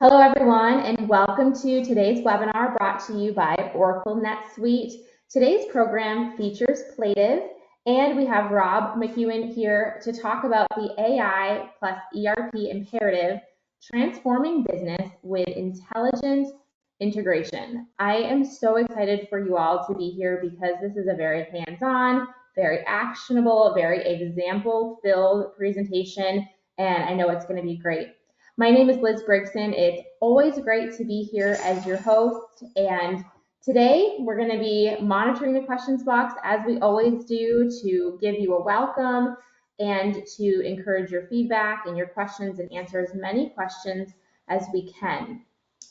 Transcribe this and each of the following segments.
Hello, everyone, and welcome to today's webinar brought to you by Oracle NetSuite. Today's program features Plative, and we have Rob McEwen here to talk about the AI plus ERP imperative, transforming business with intelligent integration. I am so excited for you all to be here because this is a very hands-on, very actionable, very example-filled presentation, and I know it's going to be great. My name is Liz Brigson. It's always great to be here as your host. And today we're going to be monitoring the questions box as we always do to give you a welcome and to encourage your feedback and your questions and answer as many questions as we can.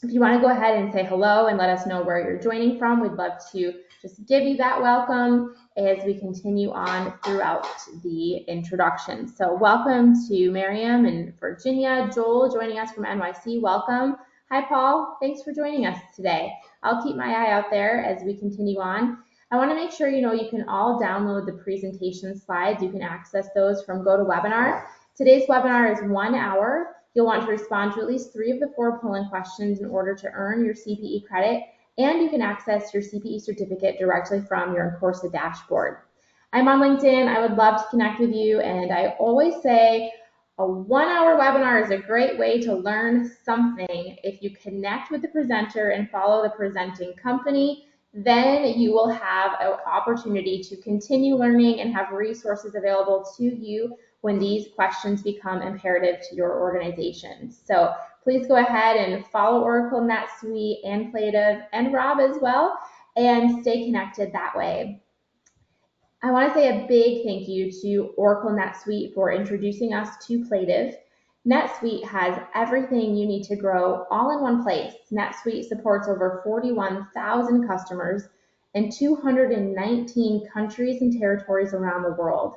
If you want to go ahead and say hello and let us know where you're joining from, we'd love to just give you that welcome as we continue on throughout the introduction. So welcome to Miriam and Virginia. Joel joining us from NYC, welcome. Hi, Paul, thanks for joining us today. I'll keep my eye out there as we continue on. I want to make sure you can all download the presentation slides. You can access those from GoToWebinar. Today's webinar is 1 hour. You'll want to respond to at least 3 of the 4 polling questions in order to earn your CPE credit, and you can access your CPE certificate directly from your Incoursa dashboard. I'm on LinkedIn. I would love to connect with you, and I always say a 1-hour webinar is a great way to learn something. If you connect with the presenter and follow the presenting company, then you will have an opportunity to continue learning and have resources available to you when these questions become imperative to your organization. So please go ahead and follow Oracle NetSuite and Plative and Rob as well, and stay connected that way. I want to say a big thank you to Oracle NetSuite for introducing us to Plative. NetSuite has everything you need to grow all in one place. NetSuite supports over 41,000 customers in 219 countries and territories around the world.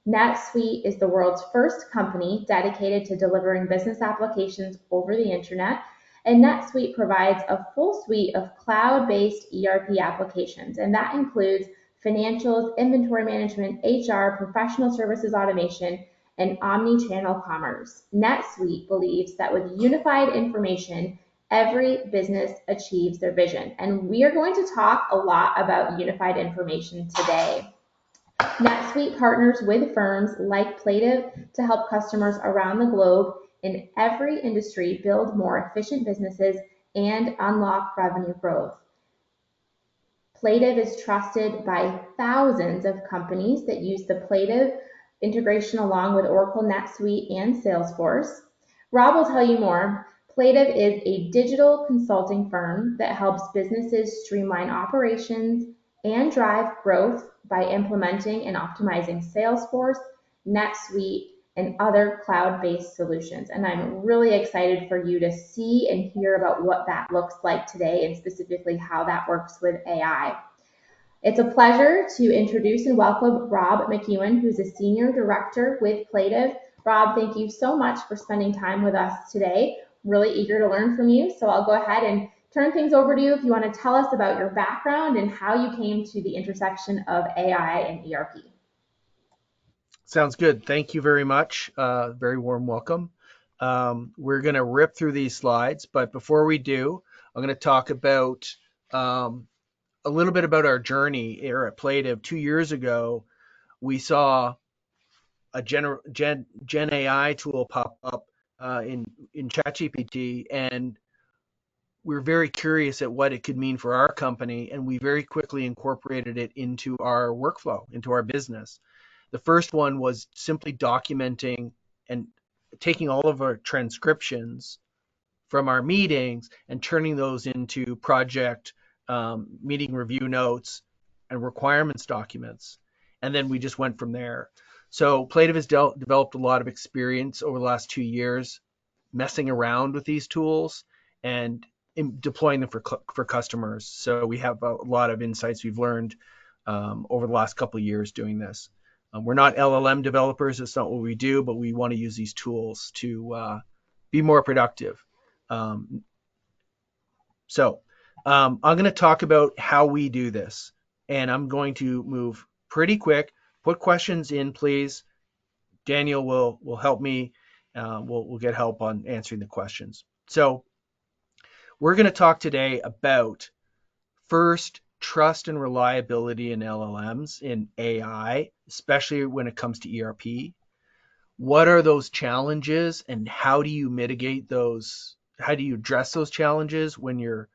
NetSuite is the world's first company dedicated to delivering business applications over the internet, and NetSuite provides a full suite of cloud-based ERP applications, and that includes financials, inventory management, HR, professional services automation, and omni-channel commerce. NetSuite believes that with unified information, every business achieves their vision. And we are going to talk a lot about unified information today. NetSuite partners with firms like Plative to help customers around the globe in every industry build more efficient businesses and unlock revenue growth. Plative is trusted by thousands of companies that use the Plative integration along with Oracle NetSuite and Salesforce. Rob will tell you more. Plative is a digital consulting firm that helps businesses streamline operations and drive growth by implementing and optimizing Salesforce, NetSuite, and other cloud-based solutions. And I'm really excited for you to see and hear about what that looks like today and specifically how that works with AI. It's a pleasure to introduce and welcome Rob McEwen, who's a Senior Director with Plative. Rob, thank you so much for spending time with us today. I'm really eager to learn from you, so I'll go ahead and turn things over to you if you want to tell us about your background and how you came to the intersection of AI and ERP. Sounds good. Thank you very much. Very warm welcome. We're going to rip through these slides, but before we do, I'm going to talk about a little bit about our journey here at Plative. 2 years ago, we saw a Gen AI tool pop up in ChatGPT, and we were very curious at what it could mean for our company, and we very quickly incorporated it into our workflow, into our business. The first one was simply documenting and taking all of our transcriptions from our meetings and turning those into project meeting review notes and requirements documents. And then we just went from there. So Plative has developed a lot of experience over the last 2 years messing around with these tools and deploying them for customers. So we have a lot of insights we've learned over the last couple of years doing this. We're not LLM developers. It's not what we do, but we want to use these tools to be more productive. So I'm going to talk about how we do this, and I'm going to move pretty quick. Put questions in, please. Daniel will help me. We'll get help on answering the questions. So We're going to talk today about first, trust and reliability in LLMs, in AI, especially when it comes to ERP. What are those challenges and how do you mitigate those? How do you address those challenges when you're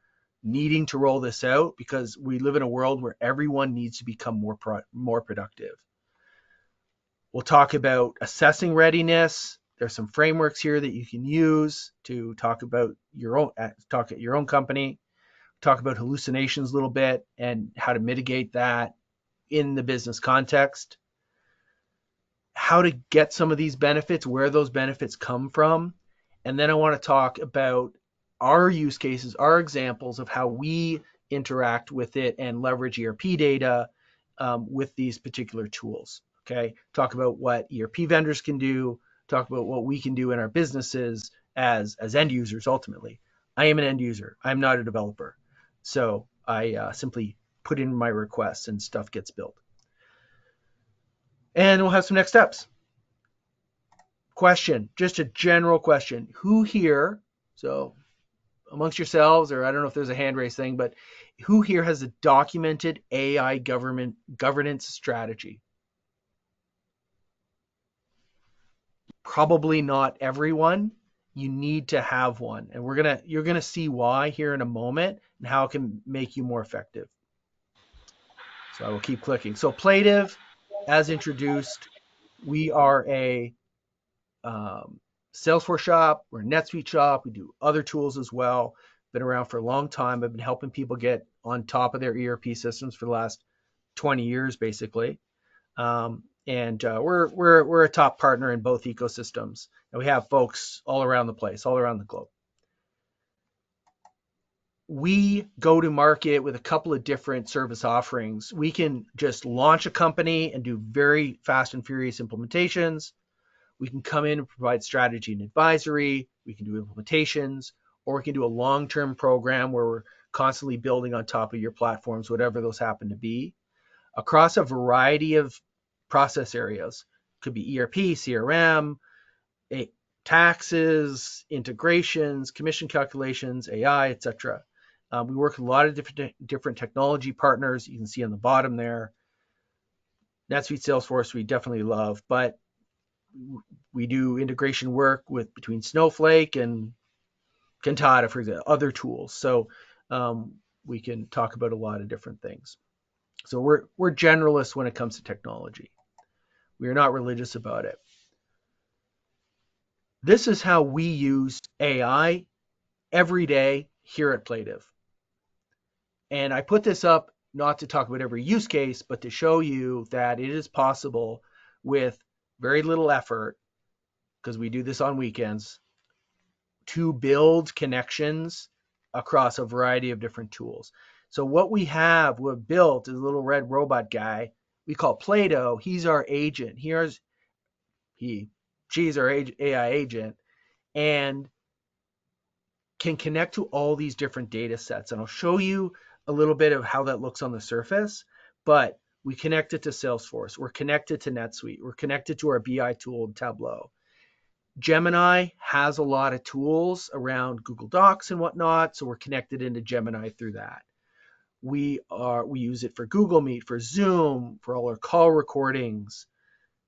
needing to roll this out? Because we live in a world where everyone needs to become more productive. We'll talk about assessing readiness. There's some frameworks here that you can use to talk about talk at your own company. Talk about hallucinations a little bit and how to mitigate that in the business context. How to get some of these benefits, where those benefits come from. And then I want to talk about our use cases, our examples of how we interact with it and leverage ERP data with these particular tools. Okay, talk about what ERP vendors can do, talk about what we can do in our businesses as end users ultimately. I am an end user. I'm not a developer. So I simply put in my requests and stuff gets built. And we'll have some next steps. Question, just a general question. Who here, so amongst yourselves, or I don't know if there's a hand raise thing, but who here has a documented AI governance strategy? Probably not everyone. You need to have one. And you're gonna see why here in a moment and how it can make you more effective. So I will keep clicking. So Plative, as introduced, we are a Salesforce shop, we're a NetSuite shop, we do other tools as well. Been around for a long time. I've been helping people get on top of their ERP systems for the last 20 years, basically. We're a top partner in both ecosystems, and we have folks all around the place, all around the globe. We go to market with a couple of different service offerings. We can just launch a company and do very fast and furious implementations. We can come in and provide strategy and advisory. We can do implementations, or we can do a long-term program where we're constantly building on top of your platforms, whatever those happen to be, across a variety of process areas. Could be ERP, CRM, taxes, integrations, commission calculations, AI, etc. We work with a lot of different technology partners. You can see on the bottom there. NetSuite, Salesforce, we definitely love, but we do integration work between Snowflake and Cantata, for example, other tools. So we can talk about a lot of different things. So we're generalists when it comes to technology. We are not religious about it. This is how we use AI every day here at Plative. And I put this up not to talk about every use case, but to show you that it is possible with very little effort, because we do this on weekends, to build connections across a variety of different tools. So what we've built is a little red robot guy we call Plato. He's our agent. She's our AI agent, and can connect to all these different data sets. And I'll show you a little bit of how that looks on the surface, but we connect it to Salesforce. We're connected to NetSuite. We're connected to our BI tool, Tableau. Gemini has a lot of tools around Google Docs and whatnot, so we're connected into Gemini through that. We use it for Google Meet, for Zoom, for all our call recordings.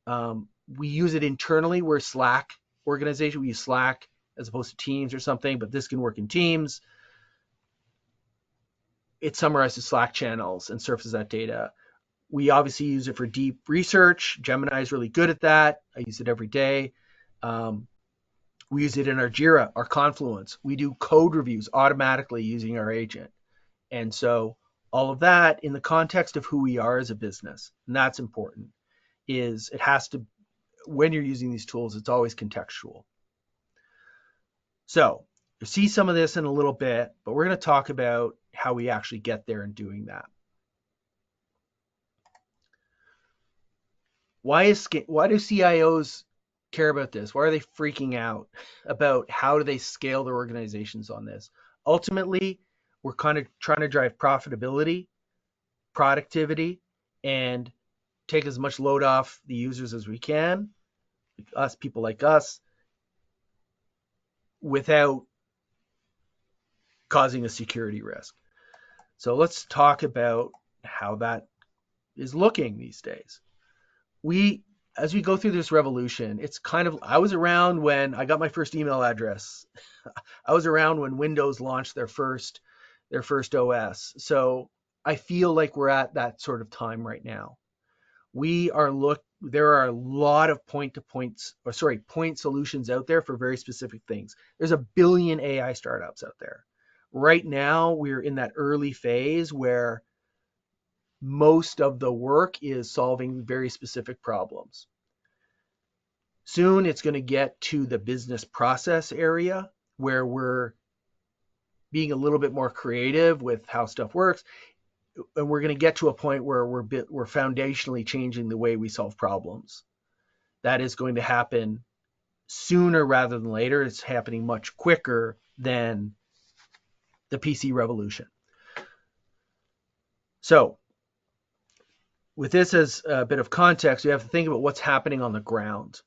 We use it internally. We're a Slack organization. We use Slack as opposed to Teams or something, but this can work in Teams. It summarizes Slack channels and surfaces that data. We obviously use it for deep research. Gemini is really good at that. I use it every day. We use it in our Jira, our Confluence. We do code reviews automatically using our agent. And so all of that in the context of who we are as a business, and that's important, is it has to, when you're using these tools, it's always contextual. So you'll see some of this in a little bit, but we're going to talk about how we actually get there in doing that. Why do CIOs care about this? Why are they freaking out about how do they scale their organizations on this? Ultimately, we're kind of trying to drive profitability, productivity, and take as much load off the users as we can, people like us, without causing a security risk. So let's talk about how that is looking these days. As we go through this revolution, it's kind of, I was around when I got my first email address. I was around when Windows launched their first OS. So I feel like we're at that sort of time right now. There are a lot of point solutions out there for very specific things. There's a billion AI startups out there. Right now, we're in that early phase where most of the work is solving very specific problems. Soon it's going to get to the business process area where we're being a little bit more creative with how stuff works. And we're going to get to a point where we're foundationally changing the way we solve problems. That is going to happen sooner rather than later. It's happening much quicker than the PC revolution. So with this as a bit of context, we have to think about what's happening on the ground.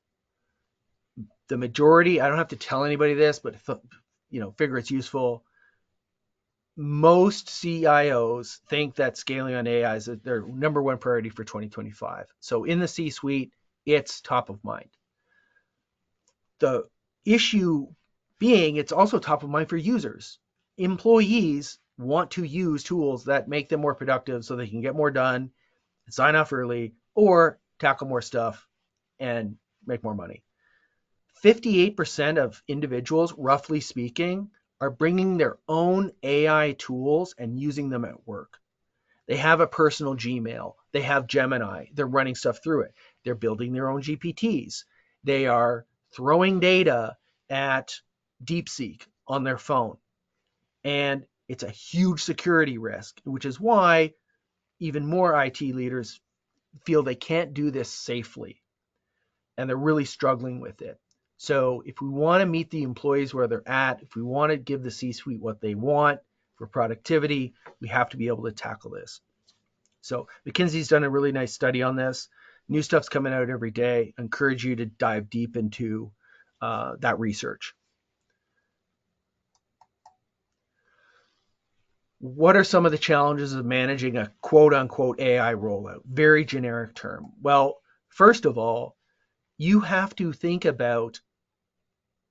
The majority, I don't have to tell anybody this, but figure it's useful. Most CIOs think that scaling on AI is their number one priority for 2025. So in the C-suite, it's top of mind. The issue being, it's also top of mind for users. Employees want to use tools that make them more productive so they can get more done, sign off early, or tackle more stuff and make more money. 58% of individuals, roughly speaking, are bringing their own AI tools and using them at work. They have a personal Gmail. They have Gemini. They're running stuff through it. They're building their own GPTs. They are throwing data at DeepSeek on their phone. And it's a huge security risk, which is why even more IT leaders feel they can't do this safely. And they're really struggling with it. So if we want to meet the employees where they're at, if we want to give the C-suite what they want for productivity, we have to be able to tackle this. So McKinsey's done a really nice study on this. New stuff's coming out every day. I encourage you to dive deep into that research. What are some of the challenges of managing a quote unquote AI rollout? Very generic term. Well, first of all, you have to think about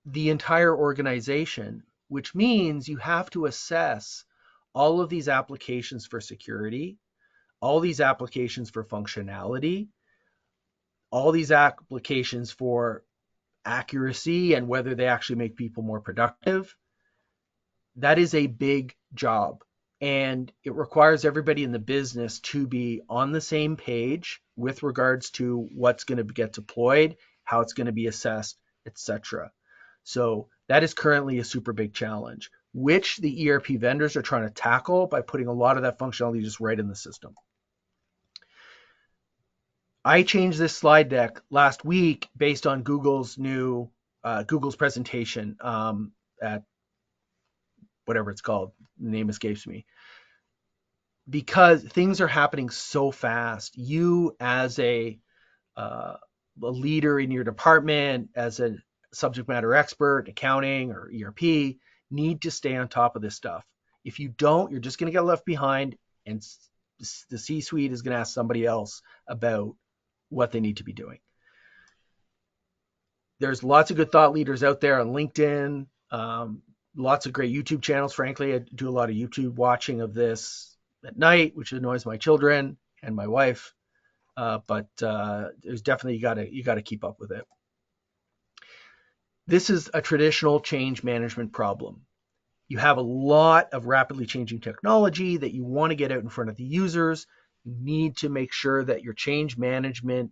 the entire organization, which means you have to assess all of these applications for security, all these applications for functionality, all these applications for accuracy and whether they actually make people more productive. That is a big job. And it requires everybody in the business to be on the same page with regards to what's going to get deployed, how it's going to be assessed, etc. So that is currently a super big challenge, which the ERP vendors are trying to tackle by putting a lot of that functionality just right in the system. I changed this slide deck last week based on Google's presentation at whatever it's called. The name escapes me. Because things are happening so fast, you as a leader in your department, as a subject matter expert, accounting or ERP, need to stay on top of this stuff. If you don't, you're just going to get left behind, and the C-suite is going to ask somebody else about what they need to be doing. There's lots of good thought leaders out there on LinkedIn, lots of great YouTube channels. Frankly, I do a lot of YouTube watching of this at night, which annoys my children and my wife. But there's definitely, you got to keep up with it. This is a traditional change management problem. You have a lot of rapidly changing technology that you want to get out in front of the users. You need to make sure that your change management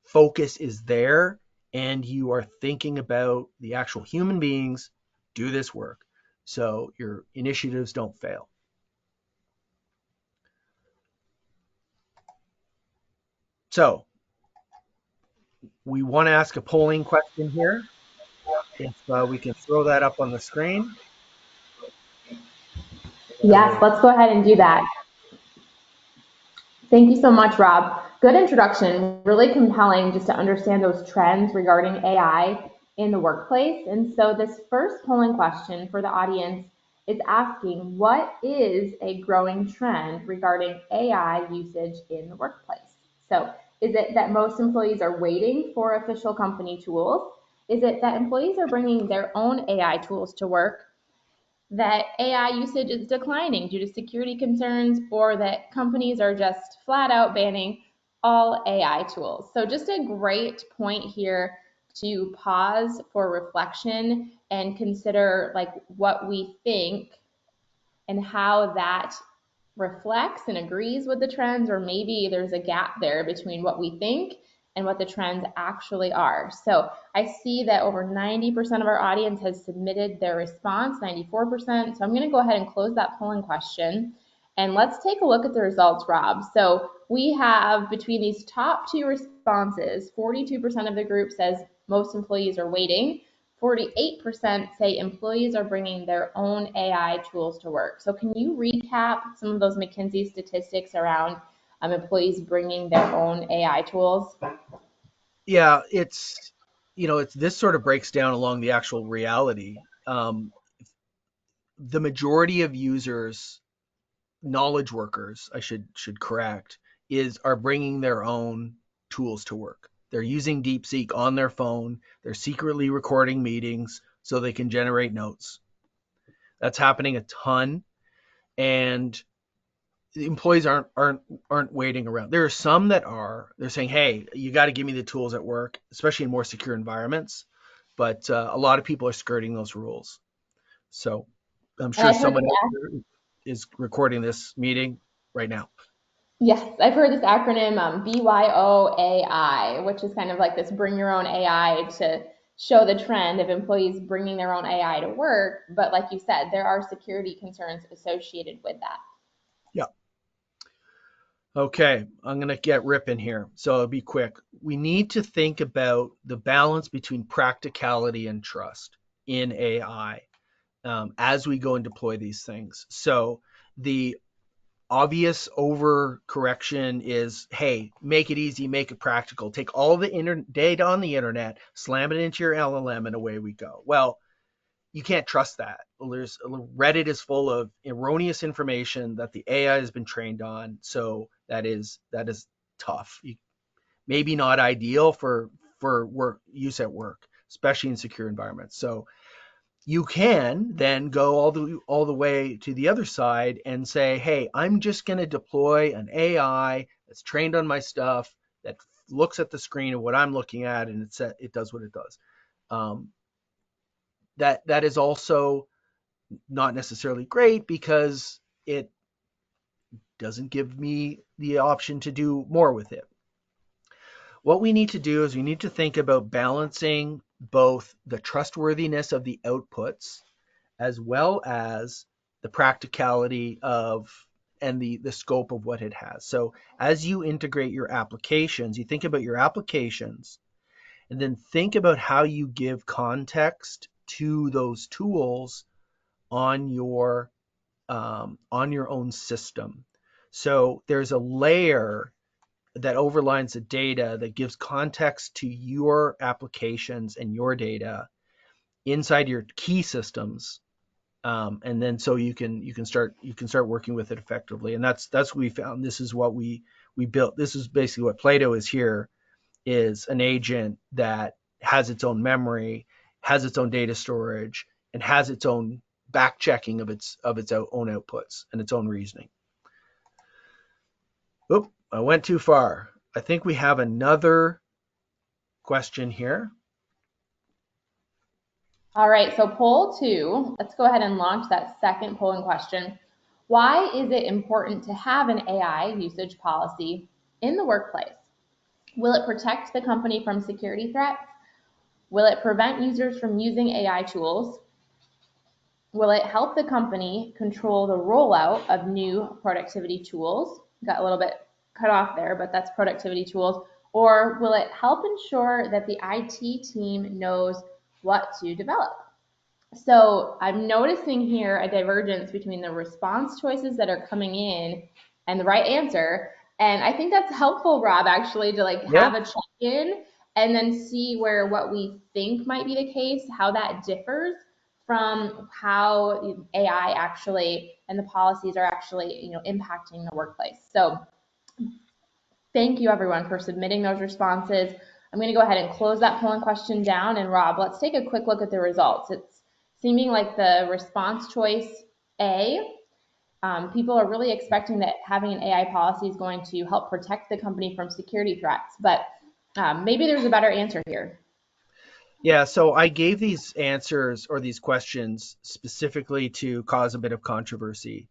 focus is there and you are thinking about the actual human beings do this work, so your initiatives don't fail. So we want to ask a polling question here. If we can throw that up on the screen. Yes, let's go ahead and do that. Thank you so much, Rob. Good introduction, really compelling just to understand those trends regarding AI in the workplace. And so this first polling question for the audience is asking, what is a growing trend regarding AI usage in the workplace? So is it that most employees are waiting for official company tools? Is it that employees are bringing their own AI tools to work? That AI usage is declining due to security concerns, or that companies are just flat out banning all AI tools? So just a great point here to pause for reflection and consider like what we think and how that reflects and agrees with the trends, or maybe there's a gap there between what we think and what the trends actually are. So I see that over 90% of our audience has submitted their response, 94%. So I'm going to go ahead and close that polling question. And let's take a look at the results, Rob. So we have, between these top two responses, 42% of the group says most employees are waiting. 48% say employees are bringing their own AI tools to work. So can you recap some of those McKinsey statistics around employees bringing their own AI tools? Yeah, it's this sort of breaks down along the actual reality. The majority of users, knowledge workers, I should correct, are bringing their own tools to work. They're using DeepSeek on their phone. They're secretly recording meetings so they can generate notes. That's happening a ton, and the employees aren't waiting around. There are some that are. They're saying, "Hey, you got to give me the tools at work," especially in more secure environments. But a lot of people are skirting those rules. So I'm And sure I've heard someone this, out there is recording this meeting right now. yes, I've heard this acronym BYOAI, which is kind of like this bring your own AI to show the trend of employees bringing their own AI to work. But like you said, there are security concerns associated with that. Yeah. Okay, I'm going to get ripping here. So it'll be quick. We need to think about the balance between practicality and trust in AI as we go and deploy these things. So the obvious overcorrection is, hey, make it easy, make it practical. Take all the data on the internet, slam it into your LLM, and away we go. Well, you can't trust that. Reddit is full of erroneous information that the AI has been trained on, so that is tough. Maybe not ideal for work use at work, especially in secure environments. So you can then go all the way to the other side and say, hey, I'm just going to deploy an AI that's trained on my stuff, that looks at the screen of what I'm looking at, and it does what it does. Um, that is also not necessarily great because it doesn't give me the option to do more with it. What we need to do is we need to think about balancing both the trustworthiness of the outputs as well as the practicality of and the scope of what it has. So as you integrate your applications, you think about your applications and then think about how you give context to those tools on your own system. So there's a layer that overlines the data that gives context to your applications and your data inside your key systems, and then so you can start working with it effectively. And that's what we found. This is what we built. This is basically what Plato is here, is an agent that has its own memory, has its own data storage, and has its own back checking of its own outputs and its own reasoning. Oop, I went too far. I think we have another question here. All right, so poll two, let's go ahead and launch that second polling question. Why is it important to have an AI usage policy in the workplace? Will it protect the company from security threats? Will it prevent users from using AI tools? Will it help the company control the rollout of new productivity tools? Got a little bit cut off there, but that's productivity tools. Or will it help ensure that the IT team knows what to develop? So I'm noticing here a divergence between the response choices that are coming in and the right answer. And I think that's helpful, Rob, actually, to like Yeah. have a check-in and then see where what we think might be the case, how that differs from how AI actually and the policies are actually, impacting the workplace. So thank you everyone for submitting those responses. I'm going to go ahead and close that polling question down. And Rob, let's take a quick look at the results. It's seeming like the response choice A, people are really expecting that having an AI policy is going to help protect the company from security threats, but maybe there's a better answer here. Yeah, so I gave these answers or these questions specifically to cause a bit of controversy.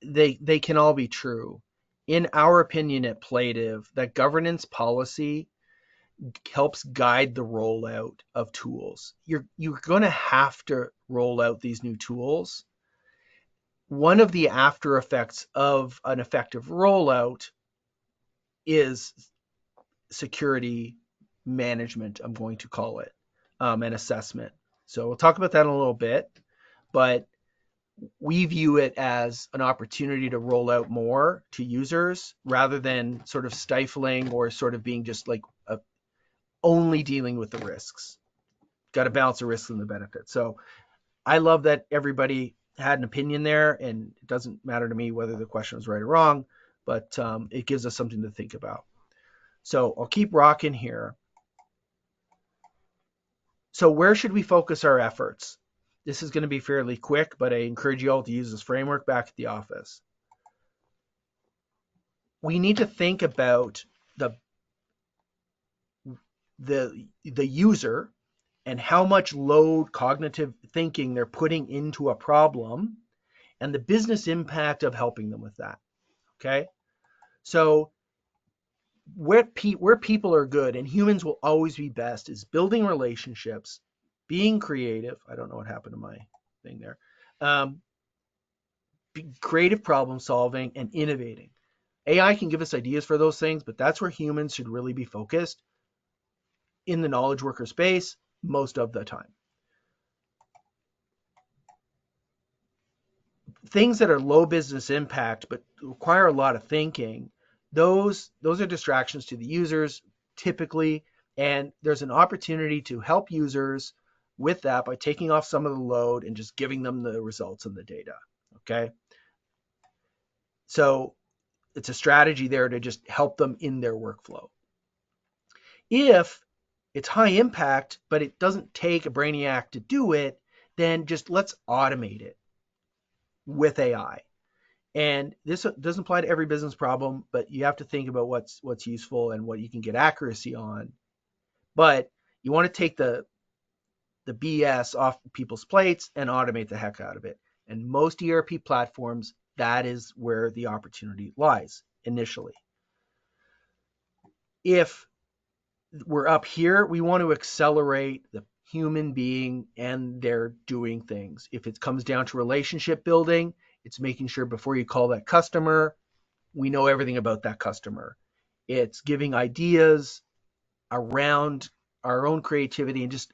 They can all be true. In our opinion at Plative, that governance policy helps guide the rollout of tools. You're going to have to roll out these new tools. One of the after effects of an effective rollout is security management, I'm going to call it, and assessment. So we'll talk about that in a little bit, but we view it as an opportunity to roll out more to users rather than sort of stifling or sort of being just like only dealing with the risks. Got to balance the risks and the benefits. So I love that everybody had an opinion there, and it doesn't matter to me whether the question was right or wrong, but it gives us something to think about. So I'll keep rocking here. So where should we focus our efforts? This is going to be fairly quick, but I encourage you all to use this framework back at the office. We need to think about the user and how much load cognitive thinking they're putting into a problem and the business impact of helping them with that. Okay? So where people are good and humans will always be best is building relationships, being creative. I don't know what happened to my thing there. Creative problem solving and innovating. AI can give us ideas for those things, but that's where humans should really be focused in the knowledge worker space most of the time. Things that are low business impact but require a lot of thinking, those are distractions to the users typically, and there's an opportunity to help users with that by taking off some of the load and just giving them the results and the data. Okay, so it's a strategy there to just help them in their workflow. If it's high impact but it doesn't take a brainiac to do it, then just let's automate it with AI. And this doesn't apply to every business problem, but you have to think about what's useful and what you can get accuracy on. But you want to take the BS off people's plates and automate the heck out of it. And most ERP platforms, that is where the opportunity lies initially. If we're up here, we want to accelerate the human being and their doing things. If it comes down to relationship building, it's making sure before you call that customer, we know everything about that customer. It's giving ideas around our own creativity and just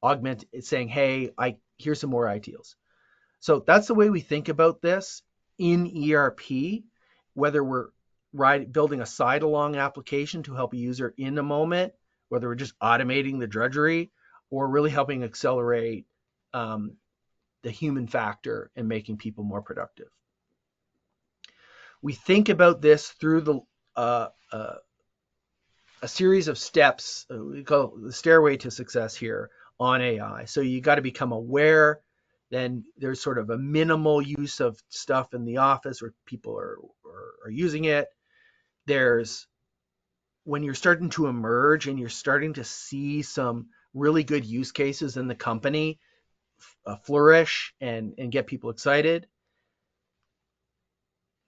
augment it, saying, hey, here's some more ideas. So that's the way we think about this in ERP, whether we're building a side-along application to help a user in a moment, whether we're just automating the drudgery, or really helping accelerate the human factor and making people more productive. We think about this through a series of steps. We call it the stairway to success here on AI. So you got to become aware. Then there's sort of a minimal use of stuff in the office where people are using it. There's when you're starting to emerge and you're starting to see some really good use cases in the company flourish and get people excited.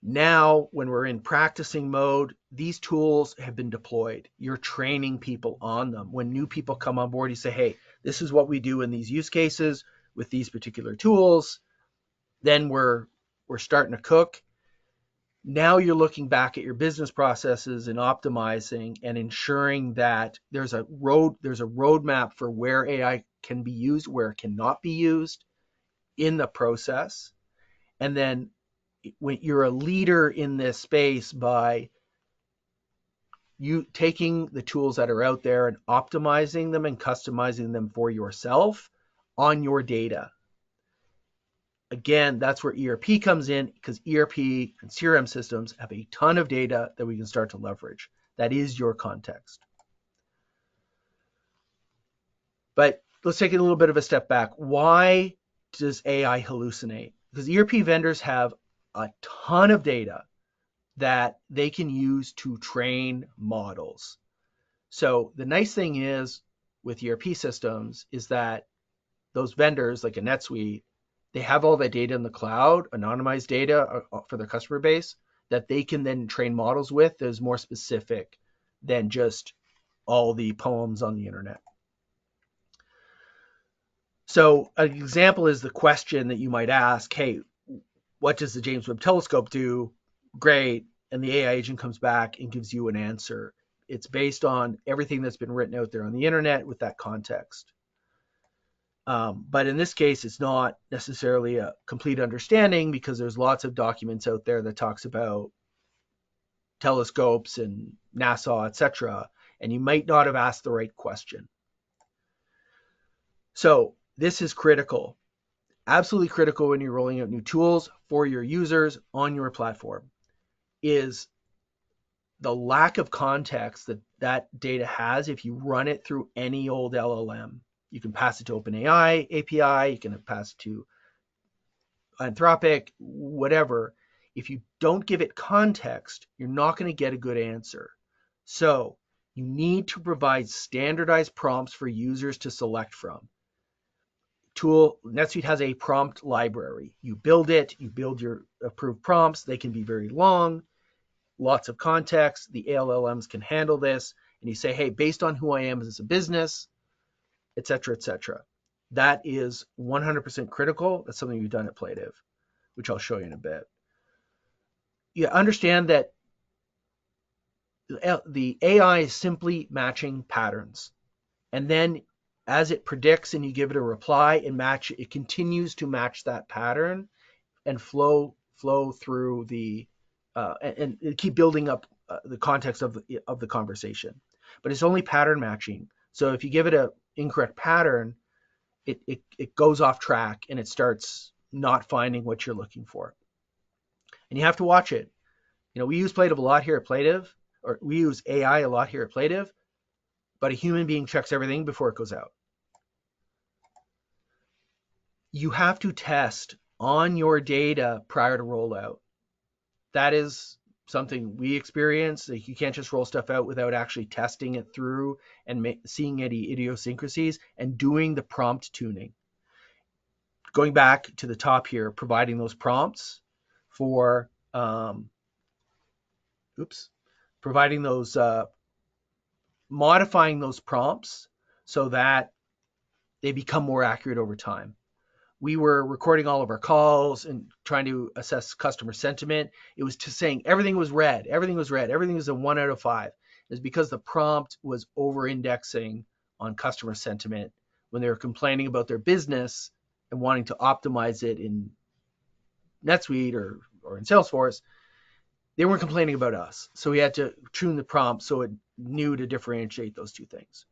Now, when we're in practicing mode, these tools have been deployed. You're training people on them. When new people come on board, you say, hey, this is what we do in these use cases with these particular tools. Then we're starting to cook. Now you're looking back at your business processes and optimizing and ensuring that there's a roadmap for where AI can be used, where it cannot be used in the process. And then when you're a leader in this space by you taking the tools that are out there and optimizing them and customizing them for yourself on your data. Again, that's where ERP comes in, because ERP and CRM systems have a ton of data that we can start to leverage. That is your context. But let's take it a little bit of a step back. Why does AI hallucinate? Because ERP vendors have a ton of data that they can use to train models. So the nice thing is with ERP systems is that those vendors like a NetSuite, they have all that data in the cloud, anonymized data for their customer base that they can then train models with that is more specific than just all the poems on the internet. So an example is the question that you might ask, hey, what does the James Webb Telescope do? Great. And the AI agent comes back and gives you an answer. It's based on everything that's been written out there on the internet with that context. But in this case, it's not necessarily a complete understanding because there's lots of documents out there that talks about telescopes and NASA, etc. And you might not have asked the right question. So this is critical, absolutely critical when you're rolling out new tools for your users on your platform, is the lack of context that that data has if you run it through any old LLM. You can pass it to OpenAI API, you can pass it to Anthropic, whatever. If you don't give it context, you're not going to get a good answer. So you need to provide standardized prompts for users to select from. NetSuite has a prompt library. You build it, you build your approved prompts. They can be very long, lots of context. The LLMs can handle this. And you say, hey, based on who I am as a business, et cetera, et cetera. That is 100% critical. That's something we've done at Plative, which I'll show you in a bit. You understand that the AI is simply matching patterns. And then as it predicts and you give it a reply and match, it continues to match that pattern and flow through the and keep building up the context of the conversation. But it's only pattern matching. So if you give it an incorrect pattern, it goes off track and it starts not finding what you're looking for. And you have to watch it. You know, we use Plative a lot here at Plative, or we use AI a lot here at Plative, but a human being checks everything before it goes out. You have to test on your data prior to rollout. That is something we experience. Like, you can't just roll stuff out without actually testing it through and seeing any idiosyncrasies and doing the prompt tuning. Going back to the top here, providing those prompts for providing those modifying those prompts so that they become more accurate over time. We were recording all of our calls and trying to assess customer sentiment. It was just saying everything was red, everything was red, everything was a 1 out of 5. It's because the prompt was over-indexing on customer sentiment when they were complaining about their business and wanting to optimize it in NetSuite or in Salesforce. They weren't complaining about us. So we had to tune the prompt so it knew to differentiate those two things.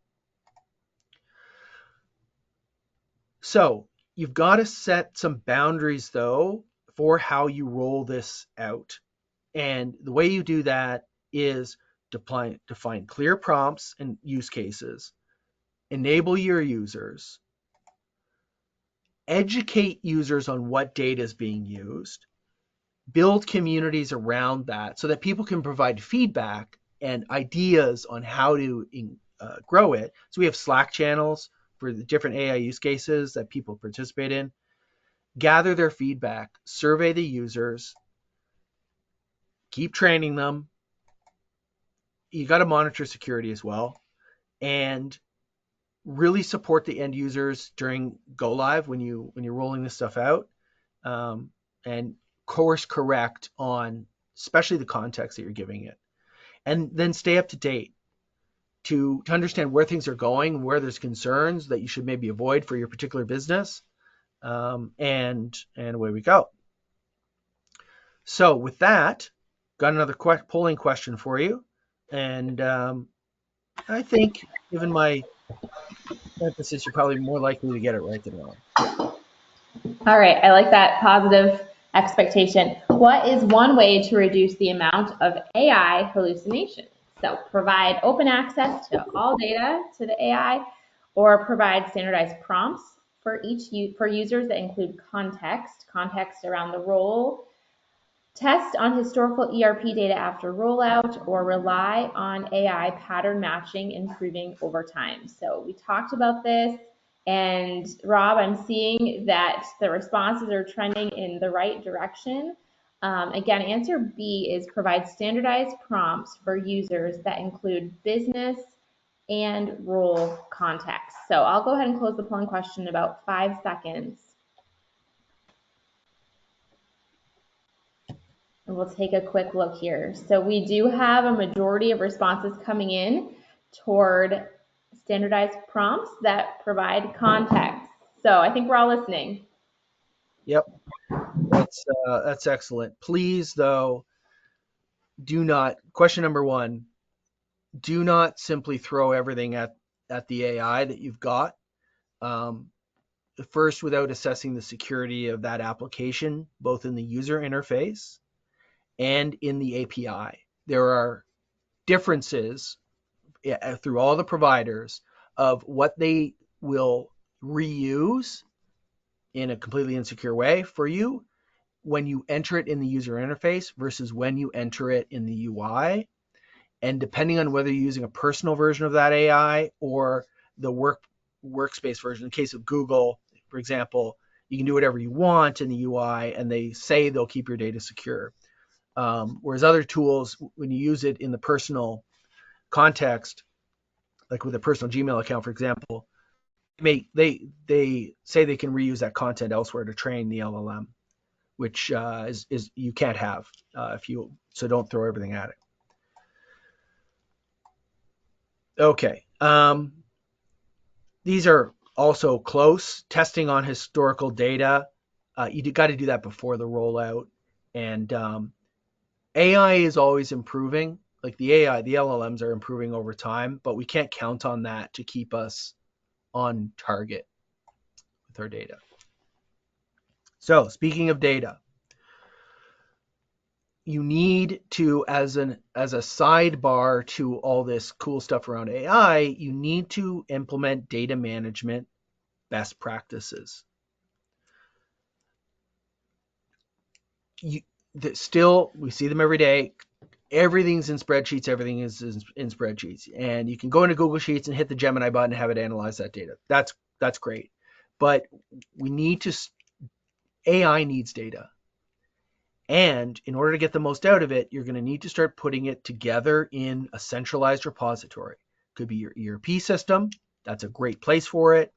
So you've got to set some boundaries, though, for how you roll this out. And the way you do that is define clear prompts and use cases, enable your users, educate users on what data is being used, build communities around that so that people can provide feedback and ideas on how to grow it. So we have Slack channels for the different AI use cases that people participate in. Gather their feedback, survey the users, keep training them. You got to monitor security as well, and really support the end users during go live when you're rolling this stuff out, and course correct on especially the context that you're giving it, and then stay up to date to understand where things are going, where there's concerns that you should maybe avoid for your particular business, and away we go. So with that, got another polling question for you, and I think, given my emphasis, you're probably more likely to get it right than wrong. All right, I like that positive expectation. What is one way to reduce the amount of AI hallucination? So provide open access to all data to the AI, or provide standardized prompts for for users that include context around the role, test on historical ERP data after rollout, or rely on AI pattern matching improving over time. So we talked about this. And Rob, I'm seeing that the responses are trending in the right direction. Again, answer B is provide standardized prompts for users that include business and role context. So I'll go ahead and close the polling question in about 5 seconds. And we'll take a quick look here. So we do have a majority of responses coming in toward standardized prompts that provide context. So I think we're all listening. Yep, that's excellent. Please, though, do not. Question number one: do not simply throw everything at the AI that you've got. Um, First, without assessing the security of that application, both in the user interface and in the API. There are differences through all the providers of what they will reuse in a completely insecure way for you when you enter it in the user interface versus when you enter it in the UI. And depending on whether you're using a personal version of that AI or the workspace version, in the case of Google, for example, you can do whatever you want in the UI, and they say they'll keep your data secure. Whereas other tools, when you use it in the personal context, like with a personal Gmail account, for example, they say they can reuse that content elsewhere to train the LLM, which is you can't have if you so don't throw everything at it. Okay. These are also close. Testing on historical data. You got to do that before the rollout. And AI is always improving. Like the AI, the LLMs are improving over time, but we can't count on that to keep us on target with our data. So speaking of data, you need to, as a sidebar to all this cool stuff around AI, you need to implement data management best practices. Still, we see them every day. Everything's in spreadsheets. Everything is in spreadsheets, and you can go into Google Sheets and hit the Gemini button and have it analyze that data. That's great, but we need to. AI needs data. And in order to get the most out of it, you're going to need to start putting it together in a centralized repository. Could be your ERP system. That's a great place for it.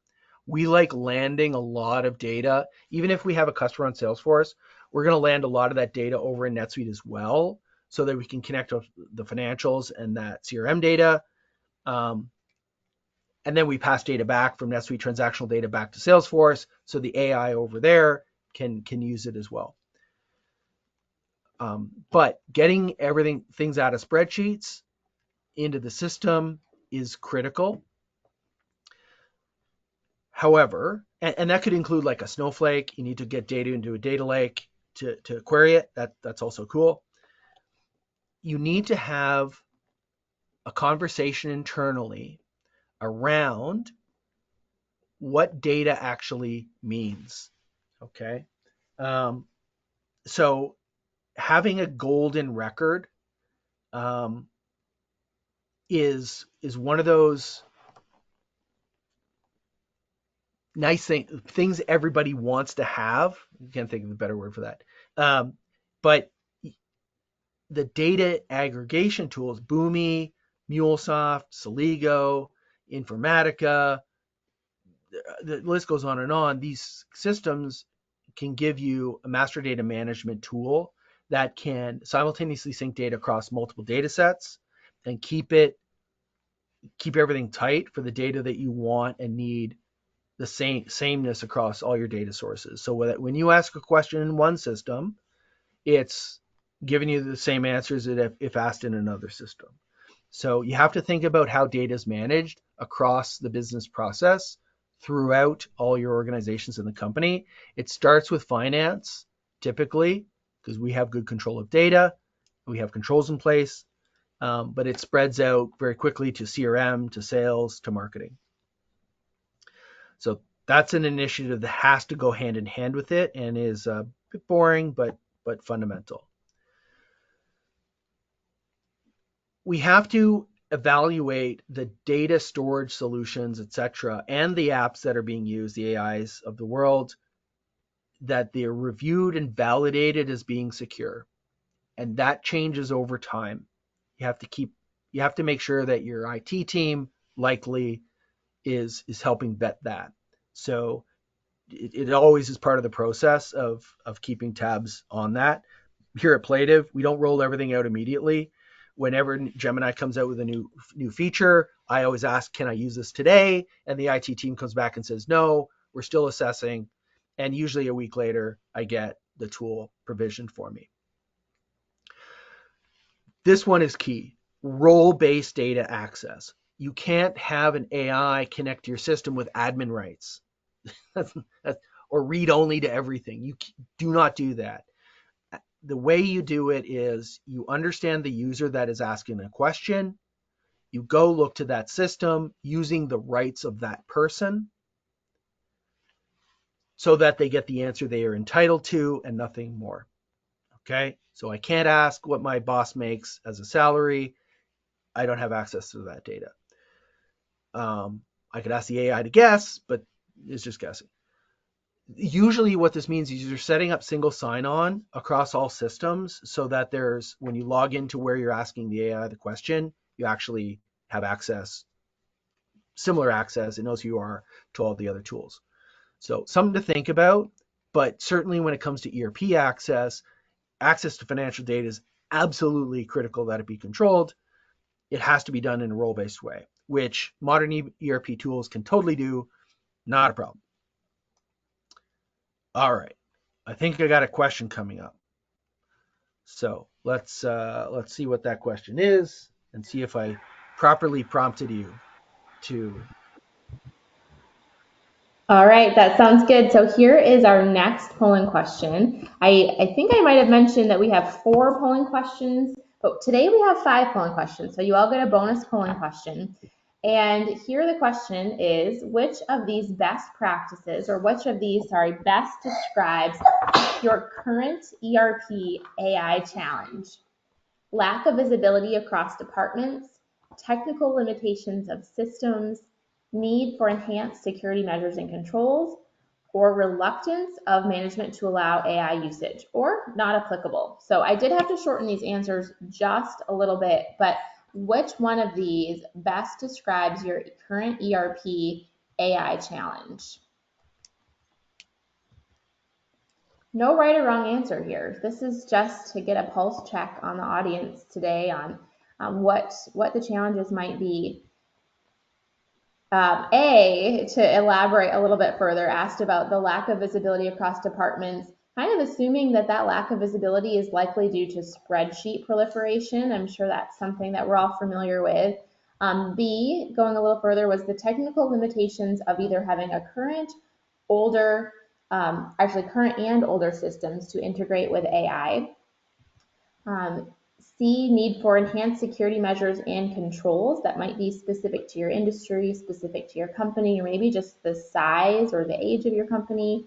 We like landing a lot of data. Even if we have a customer on Salesforce, we're going to land a lot of that data over in NetSuite as well, so that we can connect the financials and that CRM data. And then we pass data back from NetSuite transactional data back to Salesforce, so the AI over there can use it as well. But getting things out of spreadsheets into the system is critical. However, and that could include like a Snowflake. You need to get data into a data lake to query it. That's also cool. You need to have a conversation internally around what data actually means. Okay. So having a golden record is one of those nice things everybody wants to have. I can't think of a better word for that. But the data aggregation tools, Boomi, MuleSoft, Celigo, Informatica, the list goes on and on. These systems can give you a master data management tool that can simultaneously sync data across multiple data sets and keep everything tight for the data that you want and need the sameness across all your data sources. So when you ask a question in one system, it's giving you the same answers if asked in another system. So you have to think about how data is managed across the business process throughout all your organizations in the company. It starts with finance, typically, because we have good control of data, we have controls in place, but it spreads out very quickly to CRM, to sales, to marketing. So that's an initiative that has to go hand in hand with it and is a bit boring, but fundamental. We have to evaluate the data storage solutions, etc., and the apps that are being used, the AIs of the world, that they're reviewed and validated as being secure. And that changes over time. You have to make sure that your IT team likely is helping vet that. So it always is part of the process of keeping tabs on that. Here at Plative, we don't roll everything out immediately. Whenever Gemini comes out with a new feature, I always ask, can I use this today? And the IT team comes back and says, no, we're still assessing. And usually a week later, I get the tool provisioned for me. This one is key. Role-based data access. You can't have an AI connect to your system with admin rights. Or read only to everything. You do not do that. The way you do it is you understand the user that is asking a question. You go look to that system using the rights of that person so that they get the answer they are entitled to and nothing more. Okay? So I can't ask what my boss makes as a salary. I don't have access to that data. I could ask the AI to guess, but it's just guessing. Usually what this means is you're setting up single sign-on across all systems so that when you log into where you're asking the AI the question, you actually have access, similar access, it knows who you are to all the other tools. So something to think about, but certainly when it comes to ERP access to financial data is absolutely critical that it be controlled. It has to be done in a role-based way, which modern ERP tools can totally do, not a problem. All right, I think I got a question coming up. So let's see what that question is and see if I properly prompted you to. All right, that sounds good. So here is our next polling question. I think I might have mentioned that we have 4 polling questions, but today we have 5 polling questions. So you all get a bonus polling question. And here the question is, which of these best practices, or which of these, best describes your current ERP AI challenge? Lack of visibility across departments, technical limitations of systems, need for enhanced security measures and controls, or reluctance of management to allow AI usage, or not applicable. So I did have to shorten these answers just a little bit, but which one of these best describes your current ERP AI challenge? No right or wrong answer here. This is just to get a pulse check on the audience today on what the challenges might be. To elaborate a little bit further, asked about the lack of visibility across departments, kind of assuming that lack of visibility is likely due to spreadsheet proliferation. I'm sure that's something that we're all familiar with. B, going a little further, was the technical limitations of either having a current and older systems to integrate with AI. C, need for enhanced security measures and controls that might be specific to your industry, specific to your company, or maybe just the size or the age of your company.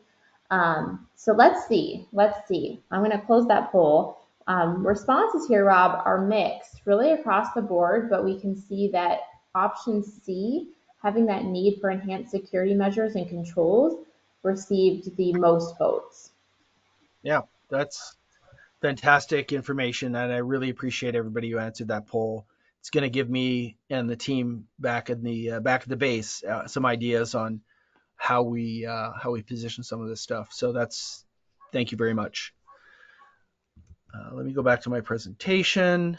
So let's see. I'm going to close that poll. Responses here, Rob, are mixed, really across the board, but we can see that option C, having that need for enhanced security measures and controls, received the most votes. Yeah, that's fantastic information, and I really appreciate everybody who answered that poll. It's going to give me and the team back at the base some ideas on how we position some of this stuff. So thank you very much. Let me go back to my presentation.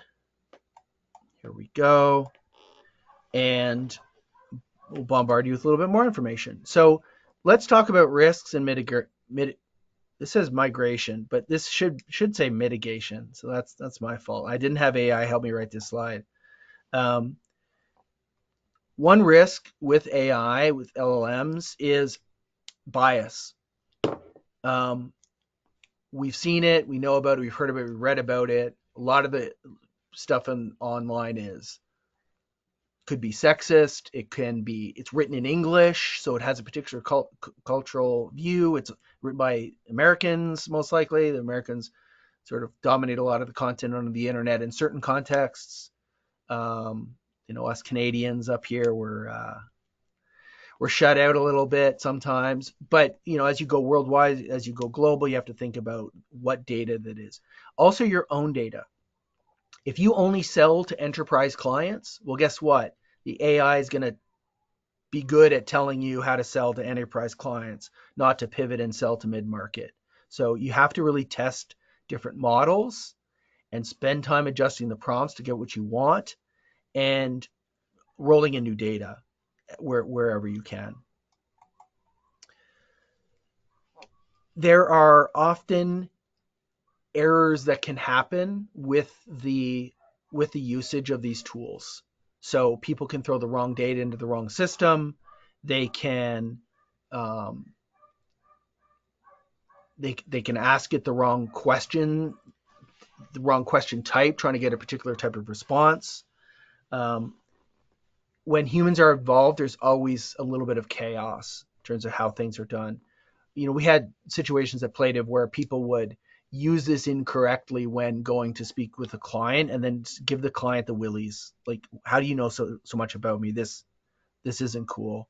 Here we go, and we'll bombard you with a little bit more information. So let's talk about risks and this says migration, but this should say mitigation. So that's my fault. I didn't have AI help me write this slide. One risk with AI, with LLMs, is bias. Um, we've seen it, we know about it, we've heard about it, we've read about it. A lot of the stuff online could be sexist. It's written in English, so it has a particular cultural view. It's written by Americans, most likely. The Americans sort of dominate a lot of the content on the internet in certain contexts. Us Canadians up here, we're shut out a little bit sometimes. But as you go worldwide, as you go global, you have to think about what data that is. Also, your own data. If you only sell to enterprise clients, well, guess what? The AI is going to be good at telling you how to sell to enterprise clients, not to pivot and sell to mid-market. So you have to really test different models and spend time adjusting the prompts to get what you want and rolling in new data wherever you can. There are often errors that can happen with the usage of these tools. So people can throw the wrong data into the wrong system. They can they can ask it the wrong question type, trying to get a particular type of response. When humans are involved, there's always a little bit of chaos in terms of how things are done. We had situations at Plative where people would use this incorrectly when going to speak with a client and then give the client the willies. Like, how do you know so much about me? This isn't cool.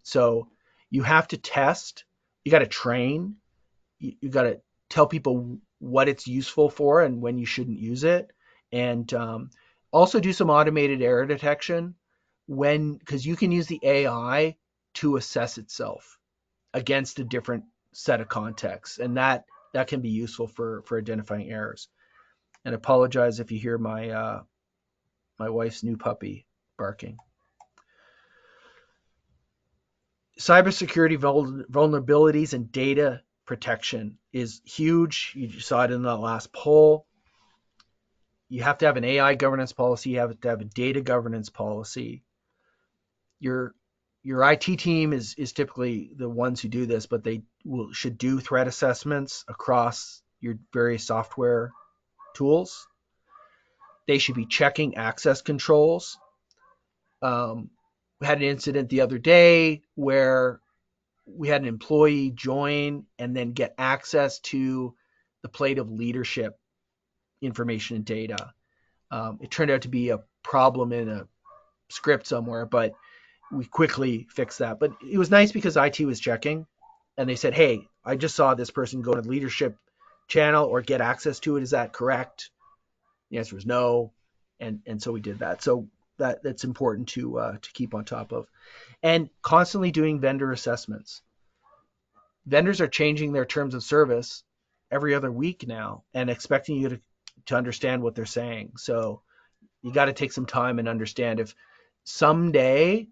So you have to test. You got to train. You got to tell people what it's useful for and when you shouldn't use it. And also do some automated error detection because you can use the AI to assess itself against a different set of contexts, and that can be useful for identifying errors. And apologize if you hear my wife's new puppy barking. Cybersecurity vulnerabilities and data protection is huge. You saw it in the last poll. You have to have an AI governance policy. You have to have a data governance policy. Your IT team is typically the ones who do this, but they should do threat assessments across your various software tools. They should be checking access controls. We had an incident the other day where we had an employee join and then get access to the Plative leadership information and data. It turned out to be a problem in a script somewhere, but we quickly fixed that. But it was nice because IT was checking and they said, hey, I just saw this person go to the leadership channel or get access to it. Is that correct? The answer was no. And so we did that. So that's important to keep on top of. And constantly doing vendor assessments. Vendors are changing their terms of service every other week now and expecting you to understand what they're saying. So you got to take some time and understand if someday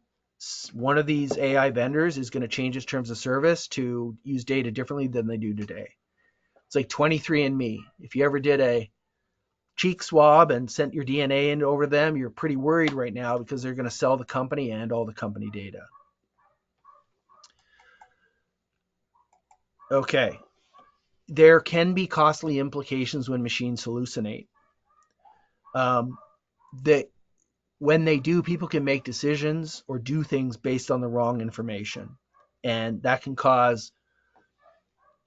one of these AI vendors is going to change its terms of service to use data differently than they do today. It's like 23andMe. If you ever did a cheek swab and sent your DNA in over them, you're pretty worried right now because they're going to sell the company and all the company data. Okay. There can be costly implications when machines hallucinate. When they do, people can make decisions or do things based on the wrong information. And that can cause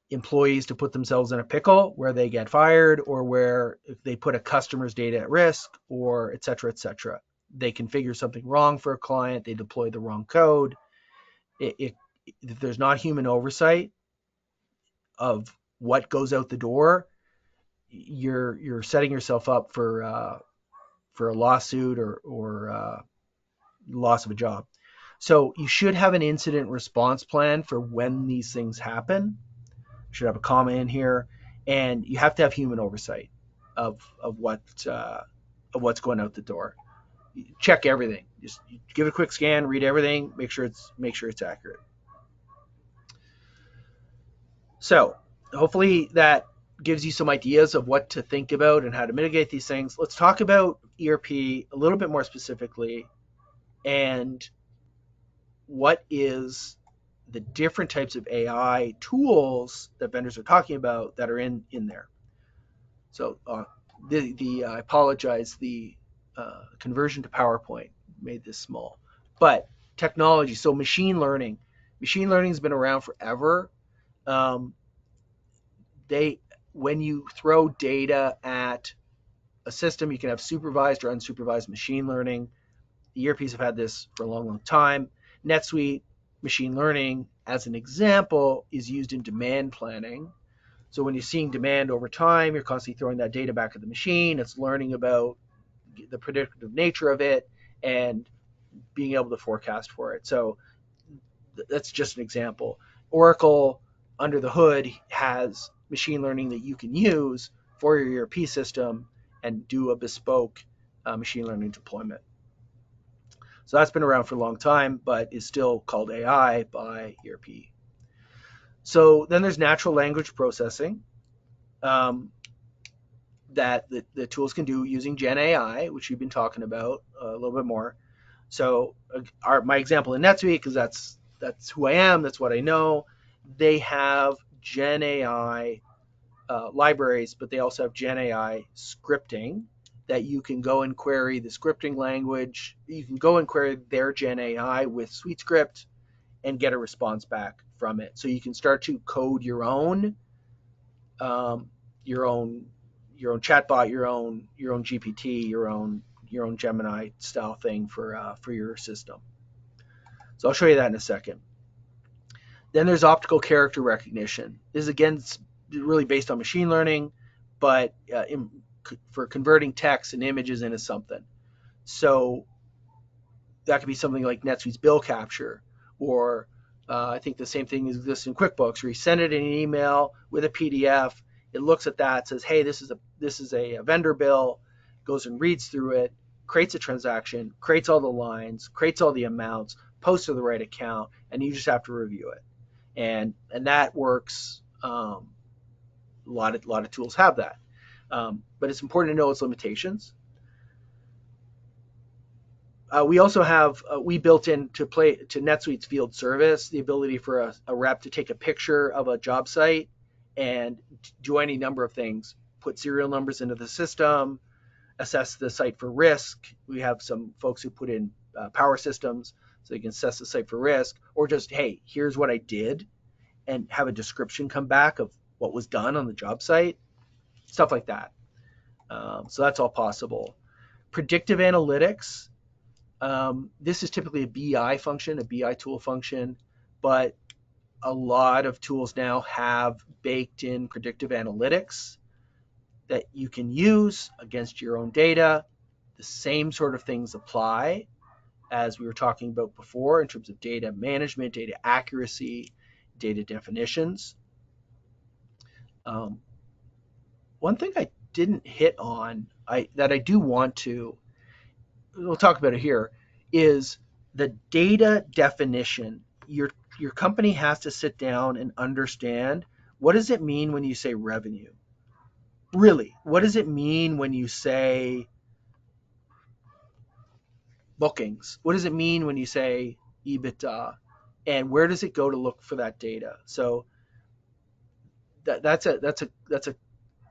employees to put themselves in a pickle where they get fired or where if they put a customer's data at risk or et cetera, et cetera. They configure something wrong for a client. They deploy the wrong code. If there's not human oversight of what goes out the door, you're setting yourself up for a lawsuit or loss of a job. So you should have an incident response plan for when these things happen. You should have a comma in here, and you have to have human oversight of what's going out the door. Check everything. Just give it a quick scan, read everything, make sure it's accurate. So hopefully that gives you some ideas of what to think about and how to mitigate these things. Let's talk about ERP a little bit more specifically. and what is the different types of AI tools that vendors are talking about that are in there. So I apologize, the conversion to PowerPoint made this small, but technology. So machine learning has been around forever. Um, they When you throw data at a system, you can have supervised or unsupervised machine learning. The ERPs have had this for a long, long time. NetSuite machine learning, as an example, is used in demand planning. So when you're seeing demand over time, you're constantly throwing that data back at the machine. It's learning about the predictive nature of it and being able to forecast for it. So that's just an example. Oracle, under the hood, has machine learning that you can use for your ERP system and do a bespoke machine learning deployment. So that's been around for a long time, but is still called AI by ERP. So then there's natural language processing um, that the tools can do using Gen AI, which we've been talking about a little bit more. So my example in NetSuite, because that's who I am, that's what I know. They have Gen AI libraries, but they also have Gen AI scripting that you can go and query the scripting language. You can go and query their Gen AI with SuiteScript and get a response back from it. So you can start to code your own um, your own chatbot, your own GPT, your own Gemini style thing for your system. So I'll show you that in a second. Then there's optical character recognition. This is again really based on machine learning, but for converting text and images into something. So that could be something like NetSuite's bill capture, or I think the same thing exists in QuickBooks, where you send it in an email with a PDF. It looks at that, says, "Hey, this is a vendor bill," goes and reads through it, creates a transaction, creates all the lines, creates all the amounts, posts to the right account, and you just have to review it. And that works. A lot of tools have that, but it's important to know its limitations. We also have we built in to NetSuite's field service the ability for a rep to take a picture of a job site and do any number of things, put serial numbers into the system, assess the site for risk. We have some folks who put in power systems so they can assess the site for risk, or just, hey, here's what I did, and have a description come back of what was done on the job site, stuff like that. So that's all possible. Predictive analytics. This is typically a BI function, a BI tool function, but a lot of tools now have baked in predictive analytics that you can use against your own data. The same sort of things apply as we were talking about before in terms of data management, data accuracy, data definitions. One thing I didn't hit on that I do want to, we'll talk about it here, is the data definition. Your company has to sit down and understand, what does it mean when you say revenue? Really, what does it mean when you say bookings? What does it mean when you say EBITDA? And where does it go to look for that data? So that's a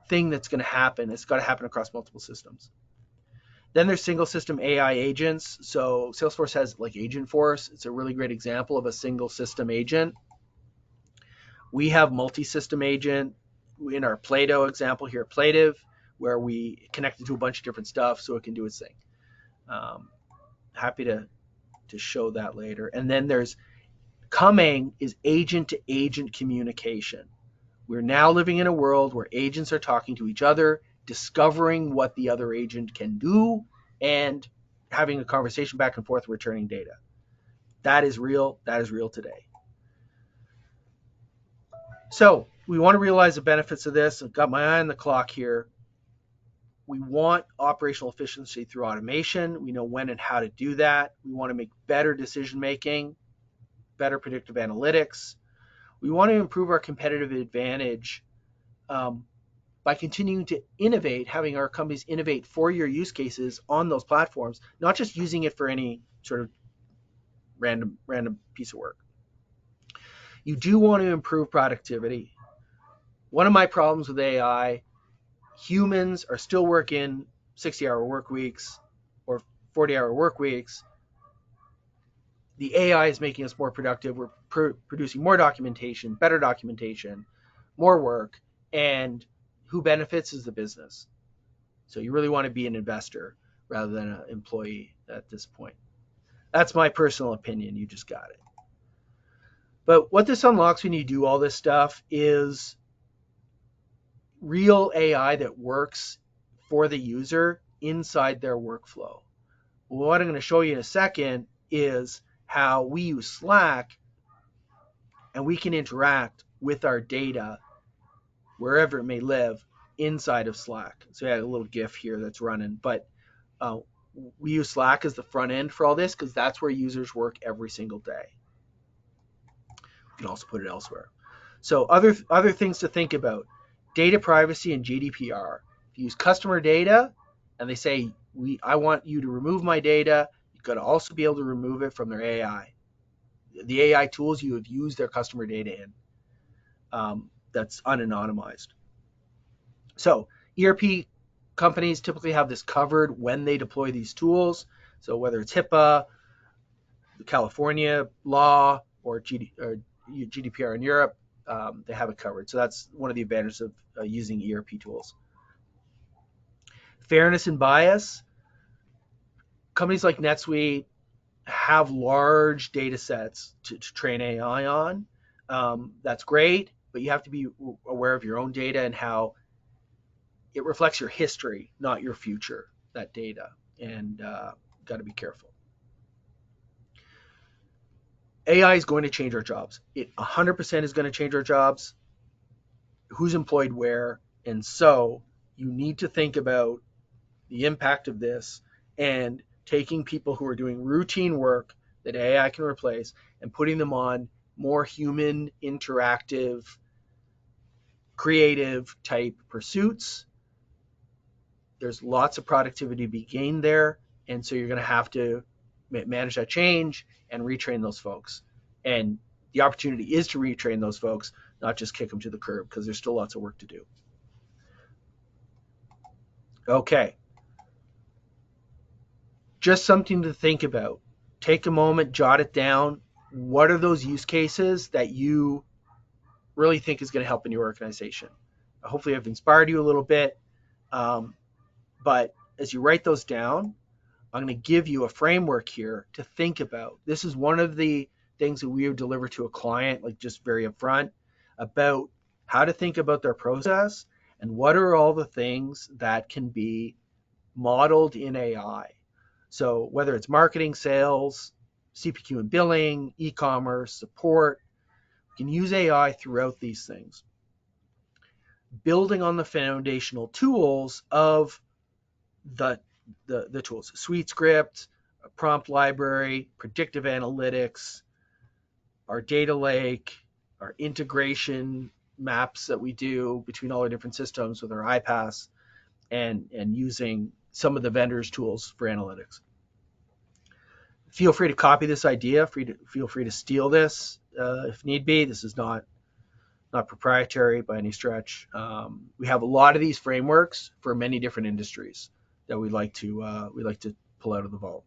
thing that's going to happen. It's got to happen across multiple systems. Then there's single system AI agents. So Salesforce has like Agentforce. It's a really great example of a single system agent. We have multi-system agent in our Plato example here at Plative, where we connect it to a bunch of different stuff so it can do its thing. Happy to show that later. And then there's coming is agent to agent communication. We're now living in a world where agents are talking to each other, discovering what the other agent can do, and having a conversation back and forth, returning data. That is real. That is real today. So we want to realize the benefits of this. I've got my eye on the clock here. We want operational efficiency through automation. We know when and how to do that. We want to make better decision making, better predictive analytics. We want to improve our competitive advantage by continuing to innovate, having our companies innovate for your use cases on those platforms, not just using it for any sort of random piece of work. You do want to improve productivity. One of my problems with AI, humans are still working 60-hour work weeks or 40-hour work weeks. The AI is making us more productive. We're producing more documentation, better documentation, more work, and who benefits is the business. So you really want to be an investor rather than an employee at this point. That's my personal opinion. You just got it. But what this unlocks when you do all this stuff is real AI that works for the user inside their workflow. What I'm going to show you in a second is how we use Slack and we can interact with our data wherever it may live inside of Slack. So I had a little GIF here that's running, but we use Slack as the front end for all this because that's where users work every single day. You can also put it elsewhere. So other things to think about: data privacy and GDPR. If you use customer data and they say, I want you to remove my data, you've got to also be able to remove it from their AI. The AI tools you have used their customer data in. That's unanonymized. So ERP companies typically have this covered when they deploy these tools. So whether it's HIPAA, the California law, or GDPR in Europe, they have it covered. So that's one of the advantages of using ERP tools. Fairness and bias. Companies like NetSuite have large data sets to train AI on. That's great, but you have to be aware of your own data and how it reflects your history, not your future, that data. And got to be careful. AI is going to change our jobs. It 100% is going to change our jobs. Who's employed where? And so you need to think about the impact of this and taking people who are doing routine work that AI can replace and putting them on more human, interactive, creative type pursuits. There's lots of productivity to be gained there. And so you're going to have to manage that change and retrain those folks. And the opportunity is to retrain those folks, not just kick them to the curb, because there's still lots of work to do. Okay. Just something to think about. Take a moment, jot it down. What are those use cases that you really think is going to help in your organization? Hopefully I've inspired you a little bit. But as you write those down, I'm going to give you a framework here to think about. This is one of the things that we would deliver to a client, like just very upfront, about how to think about their process and what are all the things that can be modeled in AI. So whether it's marketing, sales, CPQ and billing, e-commerce, support, you can use AI throughout these things. Building on the foundational tools of the tools, SuiteScript, prompt library, predictive analytics, our data lake, our integration maps that we do between all our different systems with our iPaaS, and using some of the vendors' tools for analytics. Feel free to copy this idea. Feel free to steal this if need be. This is not proprietary by any stretch. We have a lot of these frameworks for many different industries that we like to pull out of the vault.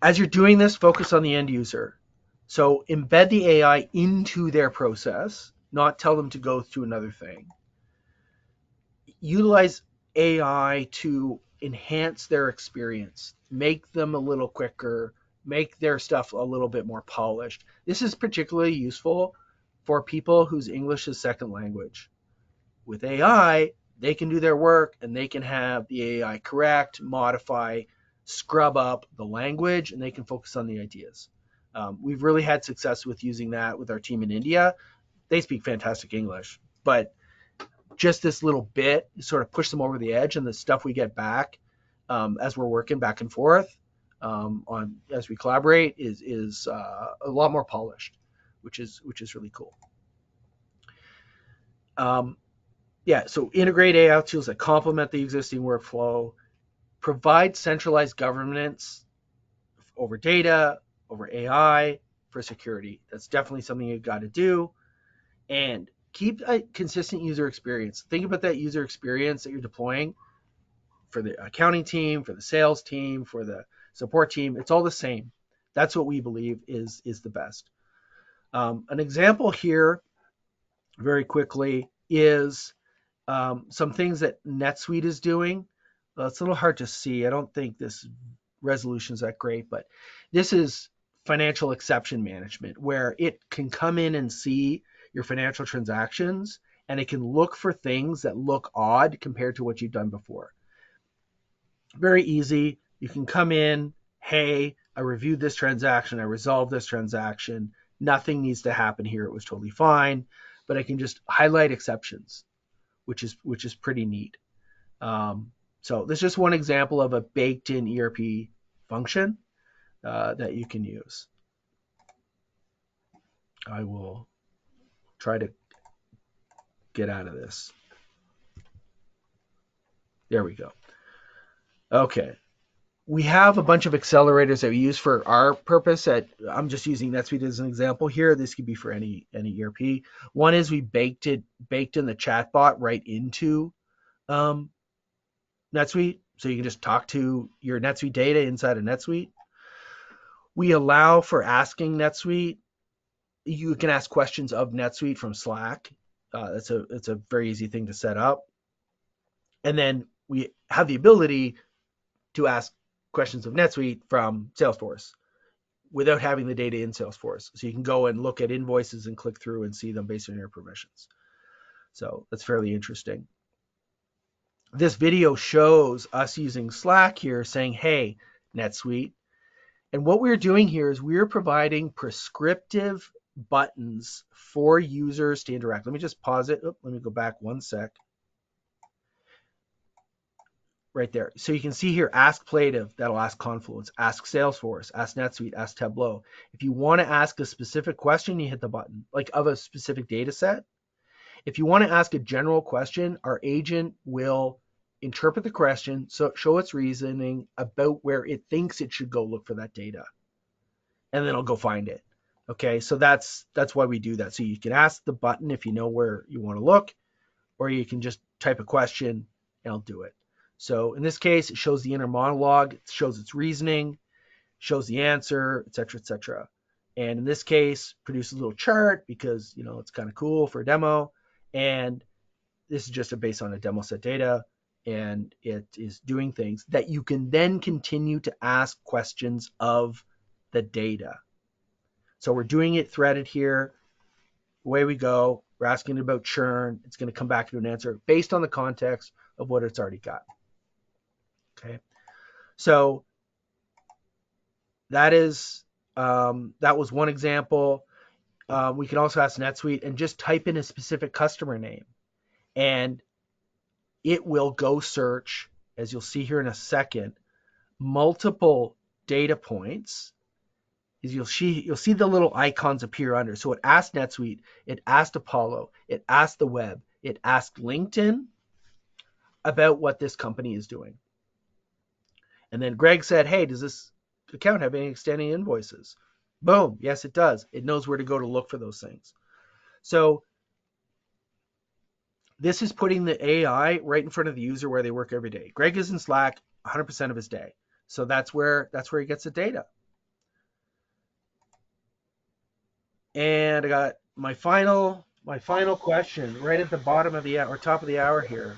As you're doing this, focus on the end user. So embed the AI into their process, not tell them to go through another thing. Utilize AI to enhance their experience, make them a little quicker, make their stuff a little bit more polished. This is particularly useful for people whose English is second language. With AI, they can do their work and they can have the AI correct, modify, scrub up the language, and they can focus on the ideas. We've really had success with using that with our team in India. They speak fantastic English, but just this little bit sort of push them over the edge, and the stuff we get back as we're working back and forth as we collaborate is a lot more polished, which is really cool. So integrate AI tools that complement the existing workflow, provide centralized governance over data, over AI, for security. That's definitely something you've got to do. And keep a consistent user experience. Think about that user experience that you're deploying for the accounting team, for the sales team, for the support team. It's all the same. That's what we believe is the best. An example here, very quickly, is some things that NetSuite is doing. It's a little hard to see. I don't think this resolution is that great, but this is financial exception management, where it can come in and see your financial transactions, and it can look for things that look odd compared to what you've done before. Very easy. You can come in, hey, I reviewed this transaction, I resolved this transaction, nothing needs to happen here, it was totally fine, but I can just highlight exceptions, which is pretty neat. So this is just one example of a baked-in ERP function that you can use. I will try to get out of this. There we go. Okay. We have a bunch of accelerators that we use for our purpose. I'm just using NetSuite as an example here. This could be for any ERP. One is we baked in the chatbot right into NetSuite, so you can just talk to your NetSuite data inside of NetSuite. We allow for asking NetSuite. You can ask questions of NetSuite from Slack. It's a very easy thing to set up. And then we have the ability to ask questions of NetSuite from Salesforce without having the data in Salesforce. So you can go and look at invoices and click through and see them based on your permissions. So that's fairly interesting. This video shows us using Slack here saying, hey, NetSuite. And what we're doing here is we're providing prescriptive buttons for users to interact. Let me just pause it. Let me go back one sec. Right there. So you can see here, ask Plative, that'll ask Confluence, ask Salesforce, ask NetSuite, ask Tableau. If you want to ask a specific question, you hit the button, like of a specific data set. If you want to ask a general question, our agent will interpret the question, so show its reasoning about where it thinks it should go look for that data. And then it'll go find it. Okay, so that's why we do that. So you can ask the button if you know where you want to look, or you can just type a question and it'll do it. So in this case, it shows the inner monologue, it shows its reasoning, shows the answer, etc., etc. And in this case, produce a little chart because it's kind of cool for a demo. And this is just based on a demo set data, and it is doing things that you can then continue to ask questions of the data. So we're doing it threaded here. Away we go. We're asking about churn. It's going to come back to an answer based on the context of what it's already got. Okay, so that was one example. We can also ask NetSuite and just type in a specific customer name, and it will go search, as you'll see here in a second, multiple data points. You'll see the little icons appear under. So it asked NetSuite, it asked Apollo, it asked the web, it asked LinkedIn about what this company is doing. And then Greg said, hey, does this account have any extending invoices? Boom. Yes, it does. It knows where to go to look for those things. So this is putting the AI right in front of the user where they work every day. Greg is in Slack 100% of his day. So that's where he gets the data. And I got my final question right at the bottom of the or top of the hour here.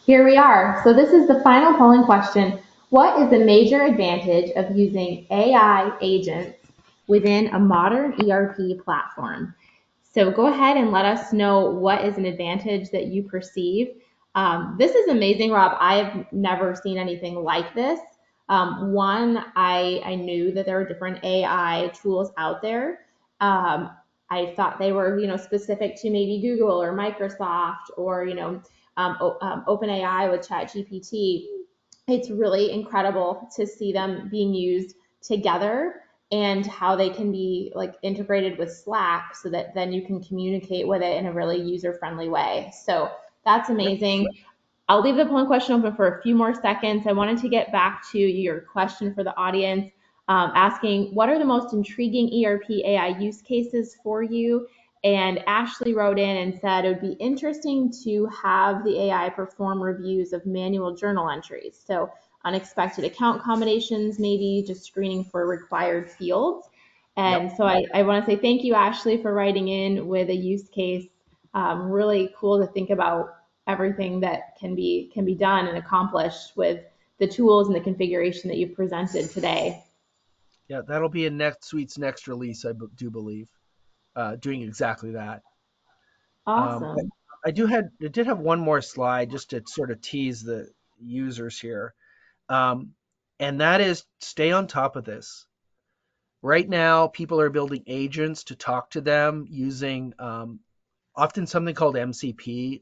Here we are. So this is the final polling question. What is the major advantage of using AI agents within a modern ERP platform? So go ahead and let us know what is an advantage that you perceive. This is amazing, Rob. I've never seen anything like this. One, I knew that there were different AI tools out there. I thought they were, specific to maybe Google or Microsoft or, OpenAI with ChatGPT. It's really incredible to see them being used together and how they can be like integrated with Slack so that then you can communicate with it in a really user-friendly way. So that's amazing. I'll leave the polling question open for a few more seconds. I wanted to get back to your question for the audience, asking what are the most intriguing ERP AI use cases for you? And Ashley wrote in and said it would be interesting to have the AI perform reviews of manual journal entries. So unexpected account combinations, maybe just screening for required fields. Yep. And so I want to say thank you, Ashley, for writing in with a use case. Really cool to think about everything that can be done and accomplished with the tools and the configuration that you've presented today. Yeah, that'll be in NetSuite's next release, do believe, doing exactly that. But Awesome. I did have one more slide just to sort of tease the users here, um, and that is stay on top of this. Right now, people are building agents to talk to them using often something called MCP.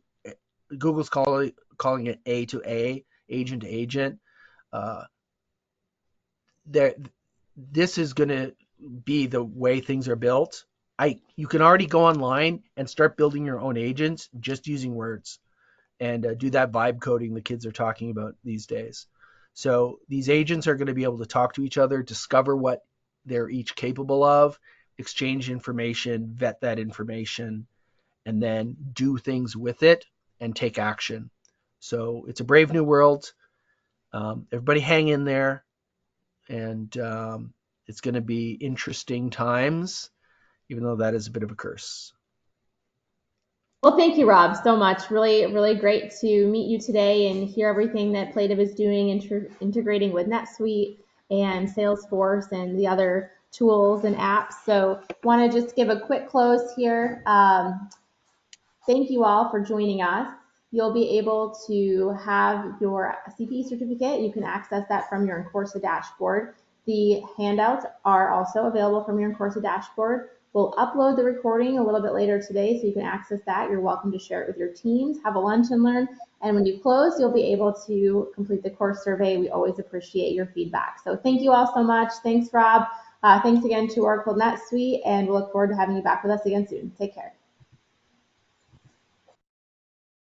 Google's calling it A to A, agent to agent. Uh, there, this is going to be the way things are built. You can already go online and start building your own agents just using words and do that vibe coding the kids are talking about these days. So these agents are going to be able to talk to each other, discover what they're each capable of, exchange information, vet that information, and then do things with it and take action. So it's a brave new world. Everybody hang in there, and it's going to be interesting times, even though that is a bit of a curse. Well, thank you, Rob, so much. Really, really great to meet you today and hear everything that Plative is doing, integrating with NetSuite and Salesforce and the other tools and apps. So, want to just give a quick close here. Thank you all for joining us. You'll be able to have your CPE certificate. You can access that from your Incorsa dashboard. The handouts are also available from your Incorsa dashboard. We'll upload the recording a little bit later today so you can access that. You're welcome to share it with your teams, have a lunch and learn. And when you close, you'll be able to complete the course survey. We always appreciate your feedback. So thank you all so much. Thanks, Rob. Thanks again to Oracle NetSuite, and we'll look forward to having you back with us again soon. Take care.